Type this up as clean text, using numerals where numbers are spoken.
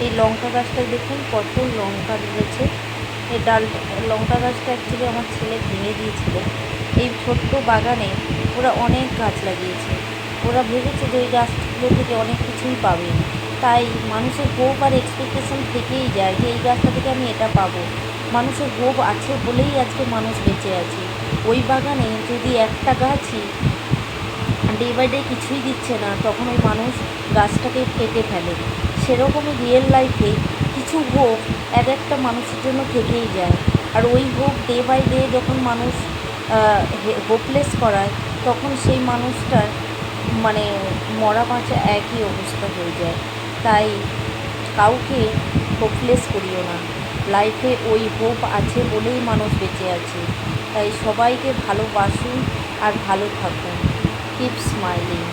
এই লঙ্কা গাছটায় দেখুন কত লঙ্কা ধরেছে। এই ডাল লঙ্কা গাছটা অ্যাকচুয়ালি আমার ছেলে ভেঙে দিয়েছিল। এই ছোট্ট বাগানে ওরা অনেক গাছ লাগিয়েছে। ওরা ভেবেছে যে ওই গাছগুলো থেকে অনেক কিছুই পাবে, তাই মানুষের হোপ আর এক্সপেকটেশন থেকেই যায় যে এই গাছটা থেকে আমি এটা পাবো। মানুষের হোপ আছে বলেই আজকে মানুষ বেঁচে আছে। ওই বাগানে যদি একটা গাছই ডে বাই ডে কিছুই দিচ্ছে না, তখন ওই মানুষ গাছটাকে কেটে ফেলে। সেরকমই রিয়েল লাইফে কিছু হোপ এক একটা মানুষের জন্য থেকেই যায়। আর ওই হোপ ডে বাই ডে যখন মানুষ হোপলেস করায়, তখন সেই মানুষটার মানে মরা বাঁচা একই অবস্থা হয়ে যায়। তাই কাউকে হোপলেস করিও না। লাইফে ওই হোপ আছে বলেই মানুষ বেঁচে আছে। তাই সবাইকে ভালোবাসুন আর ভালো থাকুন। Keep smiling.